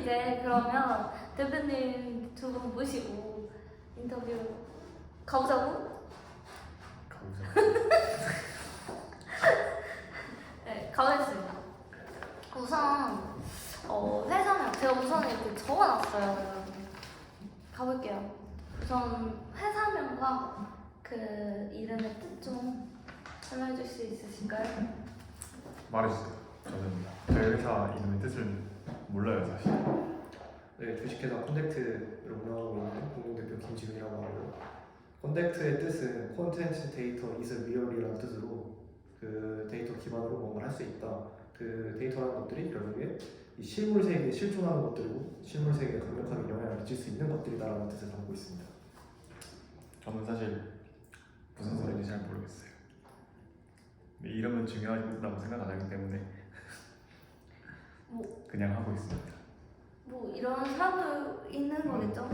이제 그러면 대표님 두 분 모시고 인터뷰 가보자고? 네, 가보겠습니다. 우선 회사명 제가 우선 이렇게 적어놨어요. 가볼게요. 우선 회사명과 그 이름의 뜻 좀 설명해줄 수 있으실까요? 말해주세요. 저는 저희 회사 이름의 뜻을 몰라요 사실. 네, 주식회사 콘택트를 운영하고 있는 공동대표 김지훈이라고 하고, 콘택트의 뜻은 콘텐츠 데이터 is real이라는 뜻으로 그 데이터 기반으로 뭔가를 할 수 있다. 그 데이터라는 것들이 결국에 이 실물 세계에 실존하는 것들이고 실물 세계에 강력하게 영향을 미칠 수 있는 것들이다라는 뜻을 담고 있습니다. 저는 사실 무슨 소리인지 잘 모르겠어요. 근데 이름은 중요하다고 생각 안 하기 때문에 그냥 하고 있습니다. 뭐 이런 사람도 있는 거겠죠?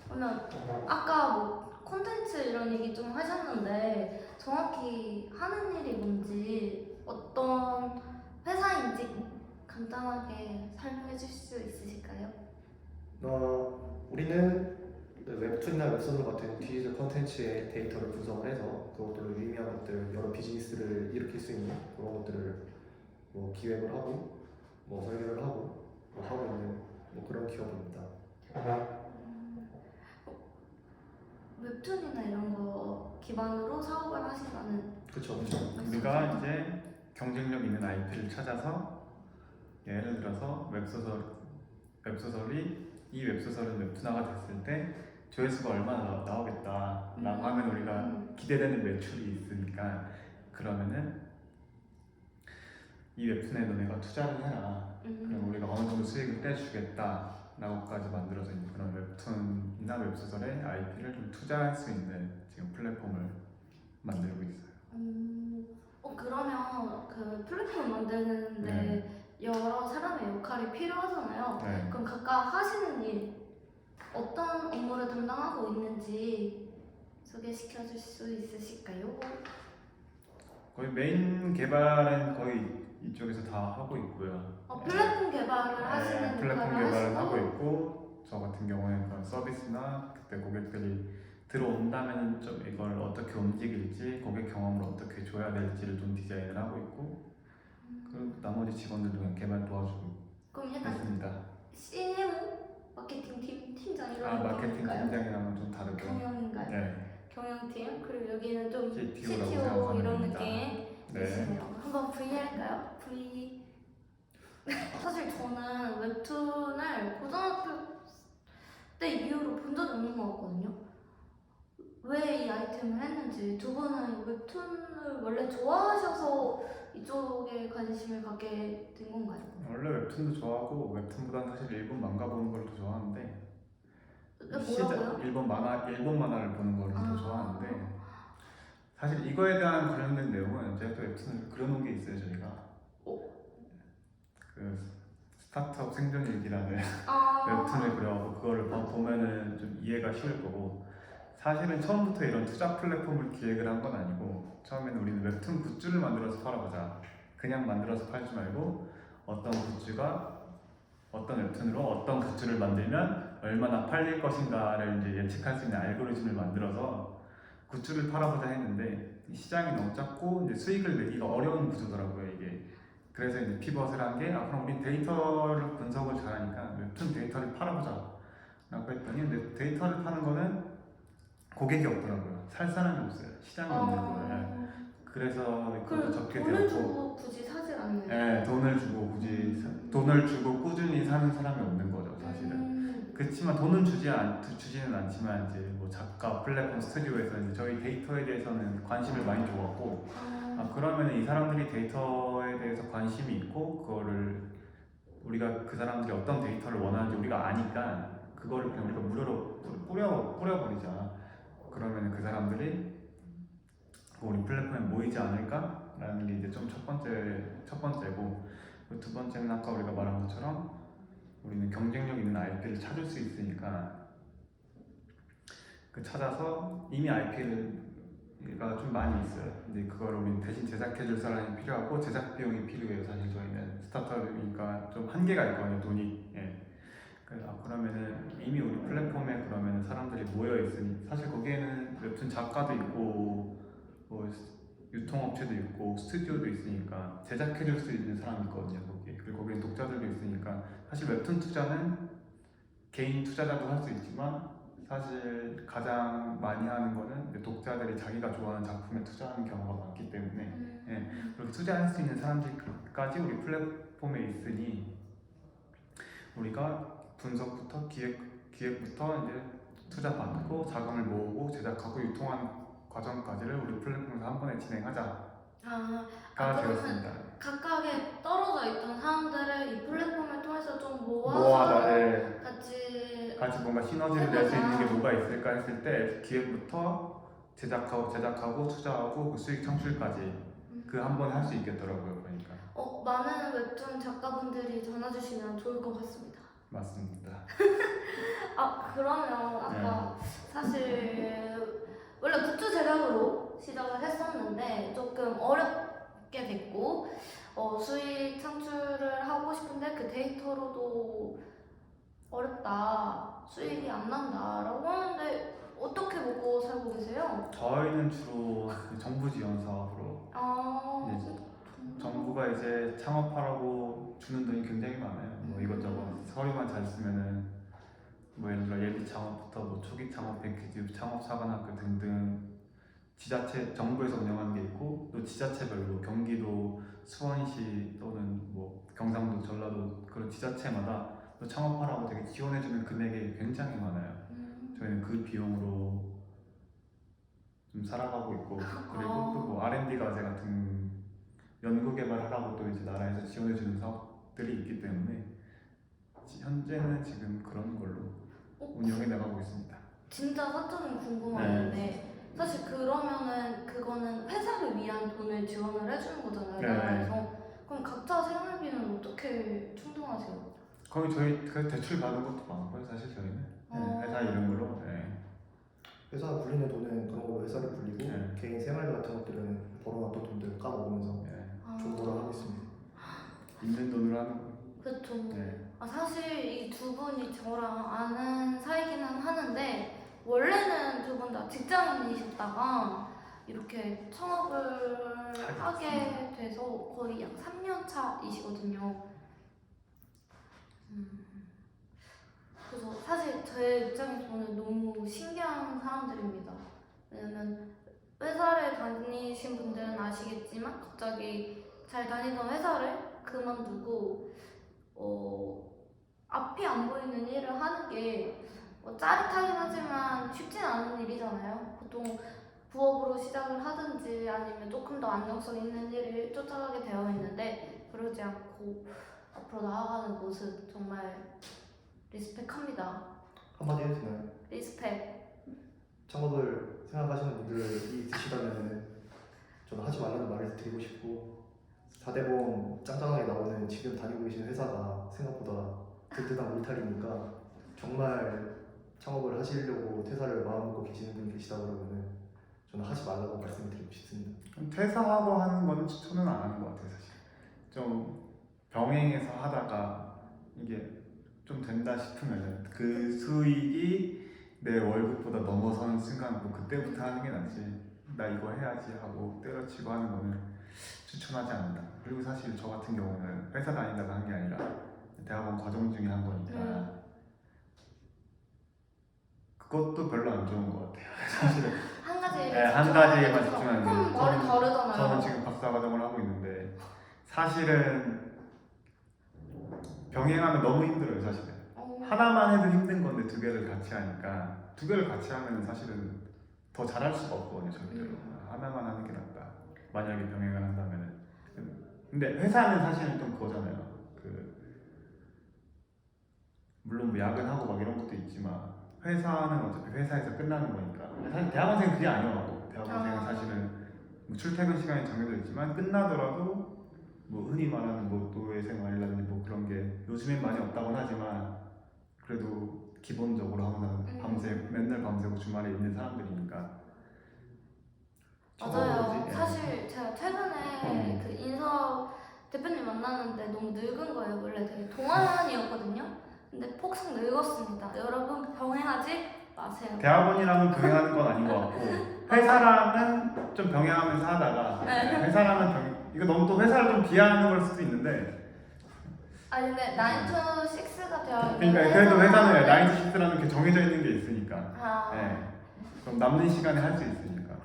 그러면 아까 뭐 콘텐츠 이런 얘기 좀 하셨는데 정확히 하는 일이 뭔지 어떤 회사인지 간단하게 설명해 주실 수 있으실까요? 우리는 웹툰이나 웹소설 같은 디지털 콘텐츠의 데이터를 분석을 해서 그것들로 유의미한 것들, 여러 비즈니스를 일으킬 수 있는 그런 것들을 뭐 기획을 하고 뭐 설계를 하고 뭐 하고 있는 뭐 그런 기업입니다. 웹툰이나 이런 거 기반으로 사업을 하신다는. 그렇죠. 우리가 이제 경쟁력 있는 IP를 찾아서 예를 들어서 웹소설이 이 웹소설은 웹툰화가 됐을 때 조회수가 얼마나 나오겠다라고 하면 우리가 기대되는 매출이 있으니까 그러면은 이 웹툰에 너네가 투자를 해라. 그럼 우리가 어느 정도 수익을 떼주겠다라고까지 만들어져 있는 그런 웹툰이나 웹소설의 IP를 좀 투자할 수 있는 지금 플랫폼을 만들고 있어요. 그러면 그 플랫폼 만드는데 네. 여러 사람의 역할이 필요하잖아요. 네. 그럼 각각 하시는 일 어떤 업무를 담당하고 있는지 소개시켜 줄 수 있으실까요? 거의 메인 개발은 거의 이쪽에서 다 하고 있고요. 플랫폼 개발을 하시는 플랫폼 역할을 개발은 하고 하시고. 있고 저 같은 경우에는 그런 서비스나 그때 고객들이 들어온다면 좀 이걸 어떻게 움직일지 고객 경험을 어떻게 줘야 될지를 좀 디자인을 하고 있고 그리고 나머지 직원들도 그냥 개발 도와주고 그럼 약간 있습니다. CMO? 마케팅 팀장 이런 마케팅 느낌일까요? 팀장이랑은 좀 다르고요. 경영인가요? 네. 경영팀? 그리고 여기는 좀 CTO 라고 CTO 생각하면 이런 됩니다. 느낌. 네. 한번 V 할까요? V. 사실 저는 웹툰을 고등학교 때 이후로 본 적이 없는 것 같거든요. 왜 이 아이템을 했는지. 두 분은 웹툰을 원래 좋아하셔서 이쪽에 관심을 갖게 된 건가요? 원래 웹툰도 좋아하고 웹툰보다는 사실 일본 만가 보는 걸 더 좋아하는데 뭐라고요? 일본 만화를 보는 걸 더 좋아하는데 사실 이거에 대한 관련된 내용은 제가 또 웹툰을 그려놓은 게 있어요. 저희가 그 스타트업 생존일기라는 웹툰을 그려갖고 그거를 보면은 좀 이해가 쉬울 거고 사실은 처음부터 이런 투자 플랫폼을 기획을 한 건 아니고 처음에는 우리는 웹툰 굿즈를 만들어서 팔아보자. 그냥 만들어서 팔지 말고 어떤 굿즈가 어떤 웹툰으로 어떤 굿즈를 만들면 얼마나 팔릴 것인가를 이제 예측할 수 있는 알고리즘을 만들어서 굿즈를 팔아보자 했는데 시장이 너무 작고 이제 수익을 내기가 어려운 구조더라고요 이게. 그래서 이제 피벗을 한 게 그럼 우린 데이터를 분석을 잘하니까 웹툰 데이터를 팔아보자 라고 했더니 근데 데이터를 파는 거는 고객이 없더라고요. 살 사람이 없어요. 시장이 없는 거예요. 그래서 그것도 적게 돈을 되었고 주고 굳이 사질 않는. 네, 돈을 주고 꾸준히 사는 사람이 없는 거죠 사실은. 그렇지만 돈은 주지는 않지만 이제 뭐 작가 플랫폼 스튜디오에서 이제 저희 데이터에 대해서는 관심을 많이 줘갖고 그러면 이 사람들이 데이터에 대해서 관심이 있고 그거를 우리가 그 사람들이 어떤 데이터를 원하는지 우리가 아니까 그거를 그냥 우리가 무료로 뿌려버리자. 그러면 그 사람들이 우리 플랫폼에 모이지 않을까라는 게 이제 좀 첫 번째고 두 번째는 아까 우리가 말한 것처럼 우리는 경쟁력 있는 IP를 찾을 수 있으니까 그 찾아서 이미 IP가 좀 많이 있어요. 근데 그걸 우리는 대신 제작해줄 사람이 필요하고 제작 비용이 필요해요. 사실 저희는 스타트업이니까 좀 한계가 있거든요. 돈이. 그래서 그러면은 이미 우리 플랫폼에 그러면 사람들이 모여 있으니 사실 거기에는 웹툰 작가도 있고 뭐 유통업체도 있고 스튜디오도 있으니까 제작해줄 수 있는 사람이 있거든요 거기. 그리고 거기에 독자들도 있으니까 사실 웹툰 투자는 개인 투자자도 할 수 있지만 사실 가장 많이 하는 거는 이제 독자들이 자기가 좋아하는 작품에 투자하는 경우가 많기 때문에 그렇게 투자할 수 있는 사람들까지 우리 플랫폼에 있으니 우리가 분석부터 기획부터 이제 투자 받고 자금을 모으고 제작하고 유통하는 과정까지를 우리 플랫폼에서 한 번에 진행하자가 아, 그러면 되었습니다. 각각에 떨어져 있던 사람들을 이 플랫폼을 통해서 좀 모아서 모아다 같이 뭔가 시너지를 낼 수 있는 게 뭐가 있을까 했을 때 기획부터 제작하고 투자하고 그 수익 창출까지 그 한 번에 할 수 있겠더라고요 보니까. 많은 웹툰 작가분들이 전화 주시면 좋을 것 같습니다. 맞습니다. 그러면 아까 사실 원래 굿즈 제작으로 시작을 했었는데 조금 어렵게 됐고 수익 창출을 하고 싶은데 그 데이터로도 어렵다, 수익이 안 난다라고 하는데 어떻게 먹고 살고 계세요? 저희는 주로 정부 지원 사업으로 정부가 이제 창업하라고 주는 돈이 굉장히 많아요. 뭐 이것저것 서류만 잘 쓰면은 뭐 예를 들어 예비 창업부터 뭐 초기 창업 패키지, 창업 사관학교 등등 지자체 정부에서 운영하는 게 있고 또 지자체별로 경기도, 수원시 또는 뭐 경상도, 전라도 그런 지자체마다 또 창업하라고 되게 지원해주는 금액이 굉장히 많아요. 저희는 그 비용으로 좀 살아가고 있고 그리고 또 뭐 R&D 과제 같은 연구 개발하라고 또 이제 나라에서 지원해주는 사업들이 있기 때문에 현재는 지금 그런 걸로 운영해 나가고 있습니다. 진짜 사적인 궁금한데 사실 그러면은 그거는 회사를 위한 돈을 지원을 해주는 거잖아요. 나라에서. 그럼 각자 생활비는 어떻게 충당하세요? 거기 저희 그 대출 받은 것도 많고요. 사실 저희는 회사 이름으로 회사 굴리는 돈은 그런 걸로 회사를 굴리고 개인 생활비 같은 것들은 벌어놨던 돈들 까먹으면서 존버를 하고 있습니다. 있는 돈으로 하는 거. 그렇죠. 사실 이 두 분이 저랑 아는 사이기는 하는데 원래는 두 분 다 직장인이셨다가 이렇게 창업을 하게 돼서 거의 약 3년 차이시거든요. 그래서 사실 제 입장에서는 너무 신기한 사람들입니다. 왜냐면 회사를 다니신 분들은 아시겠지만 갑자기 잘 다니던 회사를 그만두고 앞이 안 보이는 일을 하는 게 짜릿하긴 하지만 쉽진 않은 일이잖아요. 보통 부업으로 시작을 하든지 아니면 조금 더 안정성 있는 일을 쫓아가게 되어 있는데 그러지 않고 앞으로 나아가는 모습 정말 리스펙합니다. 한마디 해도 되나요? 리스펙. 창업을 생각하시는 분들이 드시다면 저는 하지 말라는 말을 드리고 싶고 4대보험 짱짱하게 나오는 지금 다니고 계시는 회사가 생각보다 든든한 울타리니까 정말 창업을 하시려고 퇴사를 마음먹고 계시는 분이 계시다 그러면 저는 하지 말라고 말씀드리고 싶습니다. 퇴사하고 하는 거는 추천은 안 하는 것 같아요. 사실 좀 병행해서 하다가 이게 좀 된다 싶으면 그 수익이 내 월급보다 넘어서는 순간 뭐 그때부터 하는 게 낫지 나 이거 해야지 하고 때려치고 하는 거는 추천하지 않는다. 그리고 사실 저 같은 경우는 회사 다닌다고 한 게 아니라 대학원 과정 중에 한 거니까 그것도 별로 안 좋은 것 같아요. 사실은 한 가지 한 가지에만 집중하는 그럼 게 말이 다르잖아요. 저는 지금 박사 과정을 하고 있는데 사실은 병행하면 너무 힘들어요. 사실은 하나만 해도 힘든 건데 두 개를 같이 하니까 두 개를 같이 하면 사실은 더 잘할 수가 없거든요. 절대로 하나만 하는 게 낫다. 만약에 병행을 한다면은 근데 회사는 사실은 좀 그거잖아요. 물론 뭐 야근하고 막 이런 것도 있지만 회사는 어차피 회사에서 끝나는 거니까 사실 대학원생은 그게 아니어가고 대학원생은 사실은 뭐 출퇴근 시간이 정해져 있지만 끝나더라도 뭐 흔히 말하는 뭐 노예 생활이라든지 뭐 그런 게 요즘엔 많이 없다곤 하지만 그래도 기본적으로 항상 맨날 밤새고 주말에 있는 사람들이니까 맞아요. 사실 제가 최근에 그 인서 대표님 만나는데 너무 늙은 거예요. 원래 되게 동안이었거든요. 근데 폭삭 늙었습니다. 여러분 병행하지 마세요. 대학원이랑은 병행하는 건 아닌 것 같고 회사랑은 좀 병행하면서 하다가 네. 회사랑은 이거 너무 또 회사를 좀 비하하는 걸 수도 있는데 아니 근데 9to6가 되어 있는 그러니까 그래도 회사는 9to6라는 게 정해져 있는 게 있으니까 아, 네. 그럼 남는 시간에 할 수 있으니까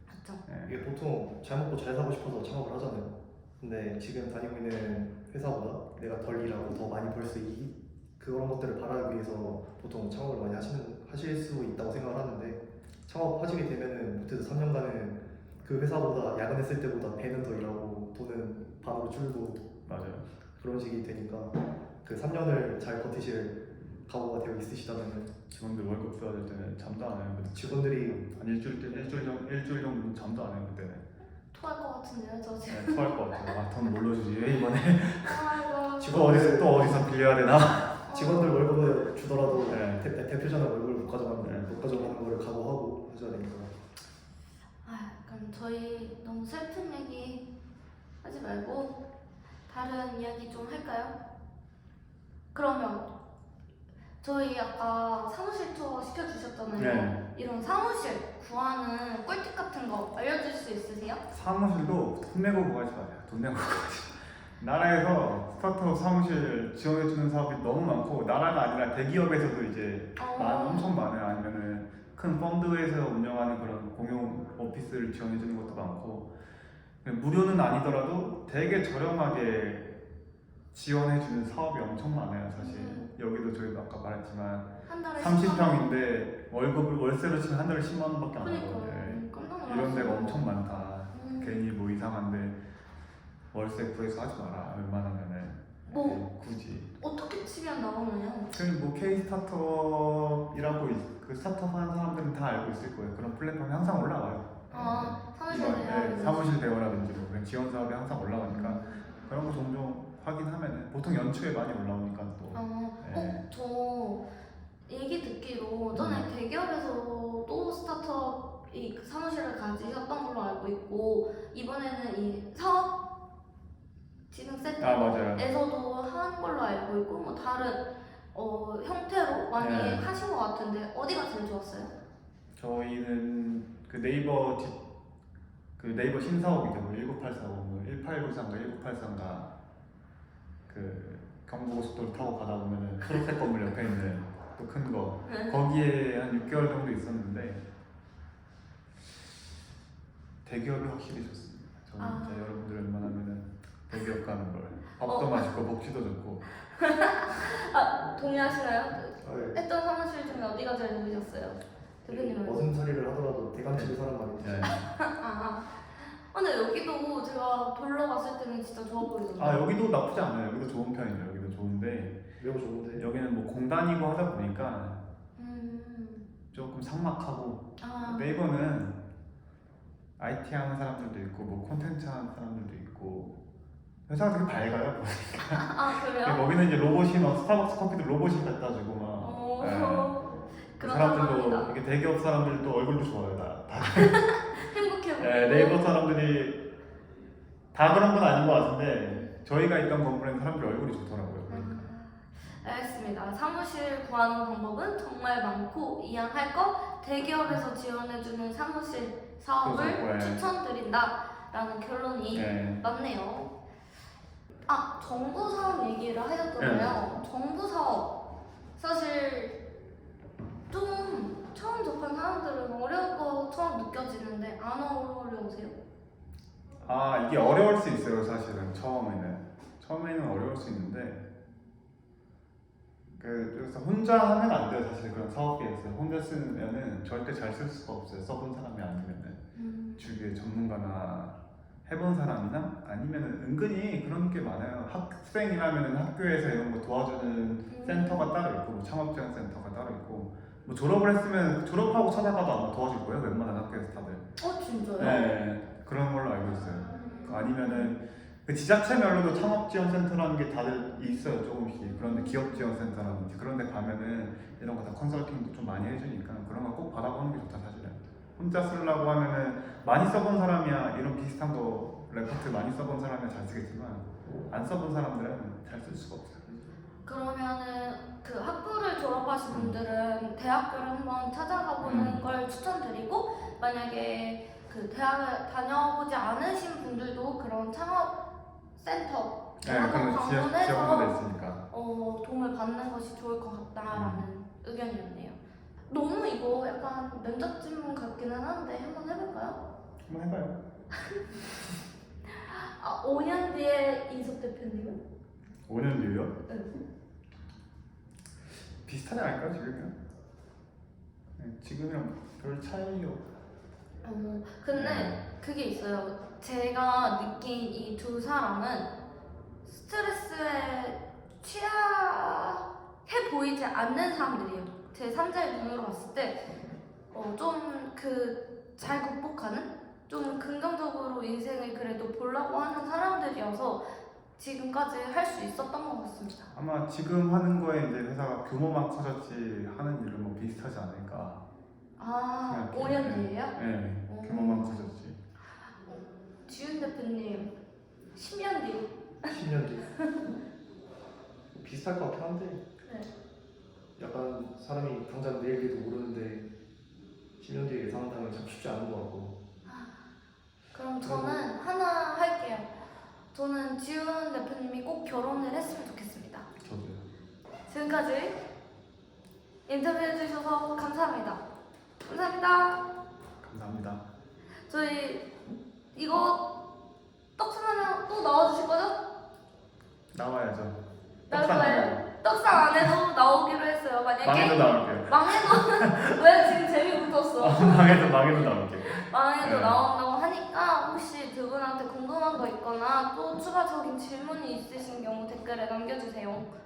그렇죠. 네. 이게 보통 잘 먹고 잘 사고 싶어서 창업을 하잖아요. 근데 지금 다니고 있는 회사보다 내가 덜 일하고 더 많이 벌 수 있기 그런 것들을 바라기 위해서 보통 창업을 많이 하실 수 있다고 생각을 하는데 창업하시게 되면은 못해도 3년간은 그 회사보다 야근했을 때보다 배는 더 일하고 돈은 반으로 줄고 맞아요. 그런 식이 되니까 그 3년을 잘 버티실 각오가 되어 있으시다면 직원들 월급 써야 될 때는 잠도 안 해요. 직원들이 한 일주일 정도는 잠도 안 해요 그때는. 토할 것 같은데요, 저 지금. 네, 토할 것 같아요. 아, 돈 뭘로 주지 이번에? 아이고. 또 어디서 빌려야 되나? 직원들 월급을 주더라도 네. 대표자는 월급을 못 가져가는 네. 못 가져가는 거를 각오하고 하셔야 되니까. 아, 약간 저희 너무 슬픈 얘기 하지 말고 다른 이야기 좀 할까요? 그러면 저희 아까 사무실 투어 시켜주셨잖아요. 네. 이런 사무실 구하는 꿀팁 같은 거 알려줄 수 있으세요? 사무실도 돈 내고 구하지 마세요. 돈 내고 구하지 마세요. 나라에서 스타트업 사무실 지원해주는 사업이 너무 많고 나라가 아니라 대기업에서도 이제 엄청 많아요. 아니면은 큰 펀드에서 운영하는 그런 공용 오피스를 지원해주는 것도 많고 무료는 아니더라도 되게 저렴하게 지원해주는 사업이 엄청 많아요. 사실 여기도 저희도 아까 말했지만 한 달에 30평인데 월세로 치면 한 달에 10만 원밖에 안 그러니까 하거든요. 깜짝 놀랐어요. 이런 데가 엄청 많다. 음. 괜히 뭐 이상한데 월세 구해서 하지 마라. 웬만하면은 뭐 굳이. 어떻게 치면 나오나요? 그뭐 K 스타트업이라고 그 스타트업 하는 사람들은 다 알고 있을 거예요. 그런 플랫폼이 항상 올라와요. 아, 사무실 이번, 대여. 사무실 대여라든지 뭐 그런 지원 사업이 항상 올라가니까 그런 거 종종 확인하면은 보통 연초에 많이 올라오니까 또. 네. 저 얘기 듣기로 전에 대기업에서도 스타트업이 그 사무실을 가지셨던 걸로 알고 있고 이번에는 이 사업 맞아요. 진흥센터에서도 한 걸로 알고 있고 뭐 다른 형태로 많이 네. 하신 것 같은데 어디가 제일 좋았어요? 저희는 그 네이버 신사옥이죠. 뭐 1984, 뭐 1893가 1983가 그 경부고속도로 타고 가다 보면은 초록색 건물 옆에 있는 또 큰 거 거기에 한 6개월 정도 있었는데 대기업이 확실히 좋습니다. 저는 진짜 여러분들 웬만하면은 대기업 가는 걸 밥도 맛있고 복지도 좋고. 동의하시나요? 네. 했던 사무실 중에 어디가 제일 좋으셨어요? 대표님은? 머슴살이를 하더라도 대강집에 사는 말이 네. 근데 여기도 제가 돌러 갔을 때는 진짜 좋아 보이던데. 여기도 나쁘지 않아요. 여기도 좋은 편이에요. 여기도 좋은데 매우 좋은데 여기는 뭐 공단이고 하다 보니까 음. 조금 삭막하고 아. 네이버는 IT 하는 사람들도 있고 뭐 콘텐츠 하는 사람들도 있고 회사가 되게 밝아요. 그래요? 거기는 이제 로봇이 막 스타벅스 커피도 로봇이 갖다 주고 막 그 사람들도 그렇답니다. 이게 대기업 사람들도 얼굴도 좋아요. 다 행복해 보이고. 네이버 사람들이 다 그런 건 아닌 것 같은데 저희가 있던 건물엔 사람들 얼굴이 좋더라고요. 그러니까. 알겠습니다. 사무실 구하는 방법은 정말 많고 이양할 거 대기업에서 지원해주는 사무실 사업을 그렇죠. 네. 추천드린다라는 결론이 네. 맞네요. 정부 사업 얘기를 하셨잖아요. 정부 사업 사실 좀 처음 접한 사람들은 어려울 것처럼 느껴지는데 안 어려우세요? 이게 어려울 수 있어요. 사실은 처음에는 어려울 수 있는데 그래서 혼자 하면 안 돼요. 사실 그런 사업계에서 혼자 쓰면은 절대 잘 쓸 수가 없어요. 써본 사람이 아니면은 주위에 전문가나 해본 사람이나 아니면은 은근히 그런 게 많아요. 학생이라면은 학교에서 이런 거 도와주는 센터가 따로 있고 뭐 창업지원센터가 따로 있고 뭐 졸업을 했으면 졸업하고 찾아가도 아마 도와줄 거예요. 웬만한 학교에서 다들. 진짜요? 네, 그런 걸로 알고 있어요. 아니면은 그 지자체별로도 창업지원센터라는 게 다들 있어요. 조금씩. 그런데 기업지원센터라든지 그런데 가면은 이런 거 다 컨설팅도 좀 많이 해주니까 그런 거 꼭 받아보는 게 좋다 사실은. 혼자 쓰려고 하면은 많이 써본 사람이야 이런 비슷한 거 레포트 많이 써본 사람이야 잘 쓰겠지만 안 써본 사람들은 잘 쓸 수가 없어요. 그러면은 그 그 학부를 졸업하신 분들은 대학교를 한번 찾아가 보는 걸 추천드리고, 만약에 그 대학을 다녀보지 않으신 분들도 그런 창업 센터 네, 대학원 그런 지역 방문해서 분들 있으니까. 도움을 받는 것이 좋을 것 같다라는 의견이었네요. 너무 이거 약간 면접 질문 같기는 한데 한번 해볼까요? 한번 해봐요. 5년 뒤에 이석 대표님은? 5년 뒤요? 네. 비슷하지 않을까요 지금이랑? 네, 지금이랑 별 차이요. 근데 그게 있어요. 제가 느낀 이 두 사람은 스트레스에 취약해 보이지 않는 사람들이에요. 제 3자의 눈으로 봤을 때 좀 잘 극복하는, 좀 긍정적으로 인생을 그래도 보려고 하는 사람들이어서 지금까지 할 수 있었던 것 같습니다. 아마 지금 하는 거에 이제 회사가 규모만 커졌지 하는 일은 뭐 비슷하지 않을까. 아, 생각해요. 5년 뒤에요? 네, 규모만 커졌지. 지훈 대표님 10년 뒤. 10년 뒤 비슷할 것 같긴 한데 네. 약간 사람이 당장 내일도 모르는데 10년 뒤에 예상한다면 참 쉽지 않은 것 같고. 그럼 저는 하나 할게요. 저는 지훈 대표님이 꼭 결혼을 했으면 좋겠습니다. 저도요. 지금까지 인터뷰해주셔서 감사합니다. 감사합니다. 감사합니다. 저희 이거 떡상하면 또 나와주실 거죠? 나와야죠. 나올 떡상 거예요? 안 떡상 안 해도 나오기로 했어요. 만약에 망해도 나올게요. 망해도 왜 지금 재미 붙었어? 망해도 나올게요. 망해도 네. 나온다고 하니까 혹시 두 분한테 궁금한 거 있거나 또 추가적인 질문이 있으신 경우 댓글에 남겨주세요.